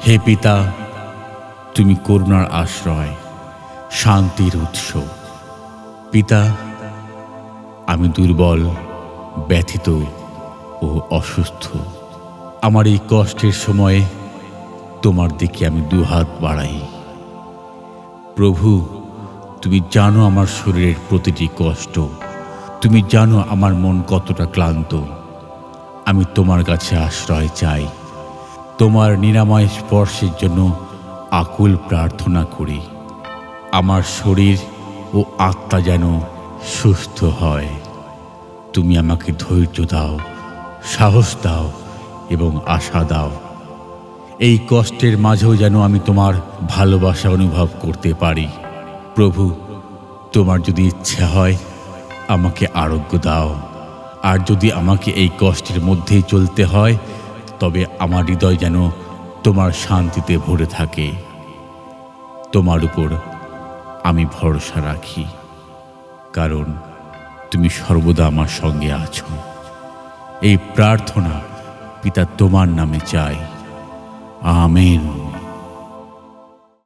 হে পিতা, তুমি করুণার আশ্রয়, শান্তির উৎস। পিতা, আমি দুর্বল, ব্যথিত ও অসুস্থ। আমার এই কষ্টের সময়ে তোমার দিকে আমি দুহাত বাড়াই। প্রভু, তুমি জানো আমার শরীরের প্রতিটি কষ্ট। তুমি জানো আমার মন কতটা ক্লান্ত। আমি তোমার কাছে আশ্রয় চাই। তোমার নিরাময় স্পর্শের জন্য আকুল প্রার্থনা করি। আমার শরীর ও আত্মা যেন সুস্থ হয়। তুমি আমাকে ধৈর্য দাও, সাহস দাও এবং আশা দাও। এই কষ্টের মাঝেও যেন আমি তোমার ভালোবাসা অনুভব করতে পারি। প্রভু, তোমার যদি ইচ্ছা হয় আমাকে আরোগ্য দাও। আর যদি আমাকে এই কষ্টের মধ্যেই চলতে হয়, তবে আমার হৃদয় যেন তোমার শান্তিতে ভরে থাকে। তোমার উপর আমি ভরসা রাখি, কারণ তুমি সর্বদা আমার সঙ্গে আছো। এই প্রার্থনা পিতা তোমার নামে চাই। আমেন।